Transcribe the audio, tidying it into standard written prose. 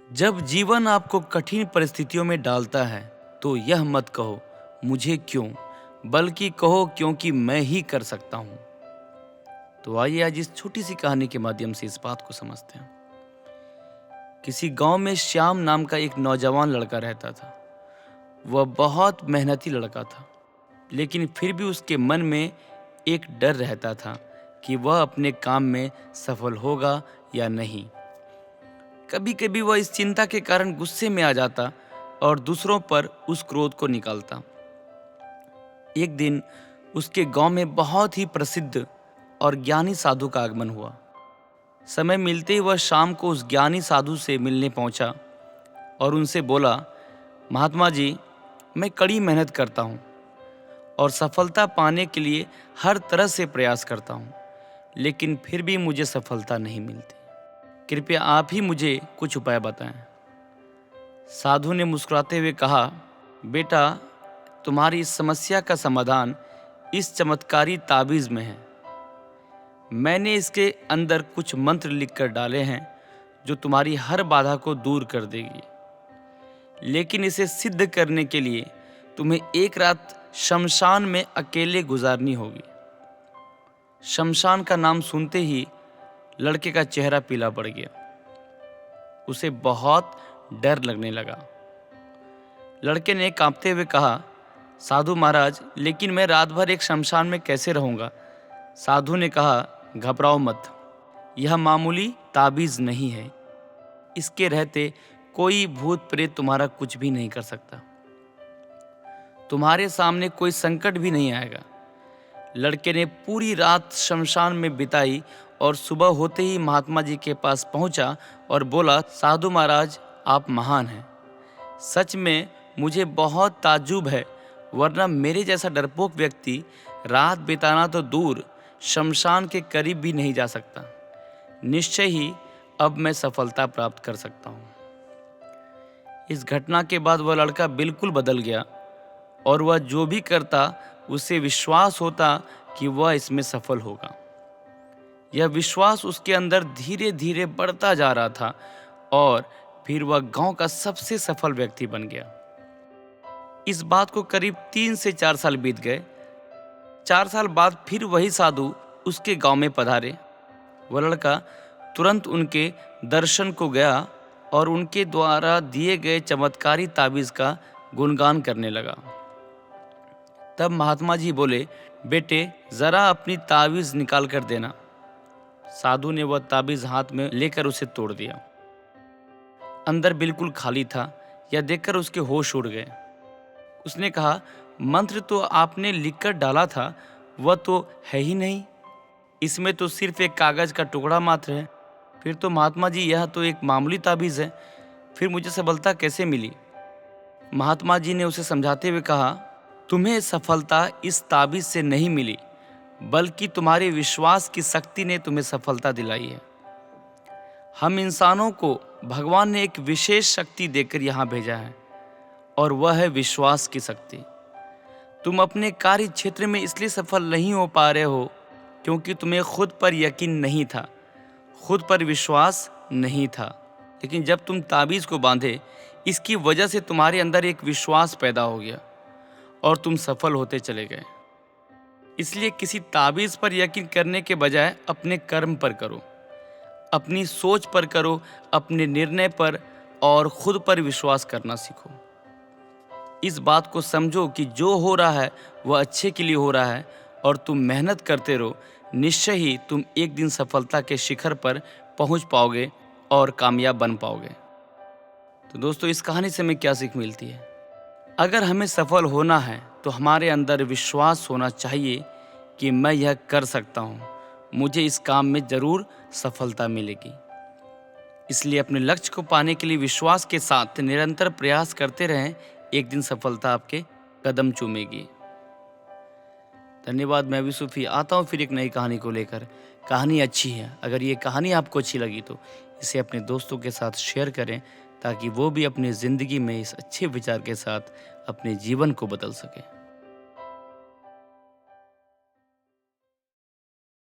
जब जीवन आपको कठिन परिस्थितियों में डालता है तो यह मत कहो मुझे क्यों, बल्कि कहो क्योंकि मैं ही कर सकता हूं। तो आइए आज इस छोटी सी कहानी के माध्यम से इस बात को समझते हैं। किसी गांव में श्याम नाम का एक नौजवान लड़का रहता था। वह बहुत मेहनती लड़का था, लेकिन फिर भी उसके मन में एक डर रहता था कि वह अपने काम में सफल होगा या नहीं। कभी कभी वह इस चिंता के कारण गुस्से में आ जाता और दूसरों पर उस क्रोध को निकालता। एक दिन उसके गांव में बहुत ही प्रसिद्ध और ज्ञानी साधु का आगमन हुआ। समय मिलते ही वह शाम को उस ज्ञानी साधु से मिलने पहुंचा और उनसे बोला, महात्मा जी, मैं कड़ी मेहनत करता हूं और सफलता पाने के लिए हर तरह से प्रयास करता हूं, लेकिन फिर भी मुझे सफलता नहीं मिलती। कृपया आप ही मुझे कुछ उपाय बताएं। साधु ने मुस्कुराते हुए कहा, बेटा, तुम्हारी इस समस्या का समाधान इस चमत्कारी ताबीज में है। मैंने इसके अंदर कुछ मंत्र लिखकर डाले हैं जो तुम्हारी हर बाधा को दूर कर देगी, लेकिन इसे सिद्ध करने के लिए तुम्हें एक रात शमशान में अकेले गुजारनी होगी। शमशान का नाम सुनते ही लड़के का चेहरा पीला पड़ गया। उसे बहुत डर लगने लगा। लड़के ने कांपते हुए कहा, साधु महाराज, लेकिन मैं रात भर एक शमशान में कैसे रहूंगा? साधु ने कहा, घबराओ मत, यह मामूली ताबीज नहीं है। इसके रहते कोई भूत प्रेत तुम्हारा कुछ भी नहीं कर सकता। तुम्हारे सामने कोई संकट भी नहीं आएगा। लड़के ने पूरी रात शमशान में बिताई और सुबह होते ही महात्मा जी के पास पहुंचा और बोला, साधु महाराज, आप महान हैं। सच में मुझे बहुत ताज्जुब है, वरना मेरे जैसा डरपोक व्यक्ति रात बिताना तो दूर, शमशान के करीब भी नहीं जा सकता। निश्चय ही अब मैं सफलता प्राप्त कर सकता हूँ। इस घटना के बाद वह लड़का बिल्कुल बदल गया और वह जो भी करता उसे विश्वास होता कि वह इसमें सफल होगा। यह विश्वास उसके अंदर धीरे धीरे बढ़ता जा रहा था और फिर वह गांव का सबसे सफल व्यक्ति बन गया। इस बात को करीब 3 से 4 साल बीत गए। 4 साल बाद फिर वही साधु उसके गांव में पधारे। वह लड़का तुरंत उनके दर्शन को गया और उनके द्वारा दिए गए चमत्कारी ताबीज का गुणगान करने लगा। तब महात्मा जी बोले, बेटे, जरा अपनी ताबीज निकाल कर देना। साधु ने वह ताबीज हाथ में लेकर उसे तोड़ दिया। अंदर बिल्कुल खाली था। यह देखकर उसके होश उड़ गए। उसने कहा, मंत्र तो आपने लिखकर डाला था, वह तो है ही नहीं। इसमें तो सिर्फ एक कागज का टुकड़ा मात्र है। फिर तो महात्मा जी यह तो एक मामूली ताबीज है, फिर मुझे सफलता कैसे मिली? महात्मा जी ने उसे समझाते हुए कहा, तुम्हें सफलता इस ताबीज से नहीं मिली, बल्कि तुम्हारे विश्वास की शक्ति ने तुम्हें सफलता दिलाई है। हम इंसानों को भगवान ने एक विशेष शक्ति देकर यहाँ भेजा है और वह है विश्वास की शक्ति। तुम अपने कार्य क्षेत्र में इसलिए सफल नहीं हो पा रहे हो क्योंकि तुम्हें खुद पर यकीन नहीं था, खुद पर विश्वास नहीं था। लेकिन जब तुम ताबीज को बांधे, इसकी वजह से तुम्हारे अंदर एक विश्वास पैदा हो गया और तुम सफल होते चले गए। इसलिए किसी ताबीज पर यकीन करने के बजाय अपने कर्म पर करो, अपनी सोच पर करो, अपने निर्णय पर और खुद पर विश्वास करना सीखो। इस बात को समझो कि जो हो रहा है वह अच्छे के लिए हो रहा है और तुम मेहनत करते रहो। निश्चय ही तुम एक दिन सफलता के शिखर पर पहुंच पाओगे और कामयाब बन पाओगे। तो दोस्तों, इस कहानी से हमें क्या सीख मिलती है? अगर हमें सफल होना है तो हमारे अंदर विश्वास होना चाहिए कि मैं यह कर सकता हूँ, मुझे इस काम में ज़रूर सफलता मिलेगी। इसलिए अपने लक्ष्य को पाने के लिए विश्वास के साथ निरंतर प्रयास करते रहें। एक दिन सफलता आपके कदम चूमेगी। धन्यवाद। मैं भी सूफी आता हूँ फिर एक नई कहानी को लेकर। कहानी अच्छी है, अगर ये कहानी आपको अच्छी लगी तो इसे अपने दोस्तों के साथ शेयर करें ताकि वो भी अपनी ज़िंदगी में इस अच्छे विचार के साथ अपने जीवन को बदल सके।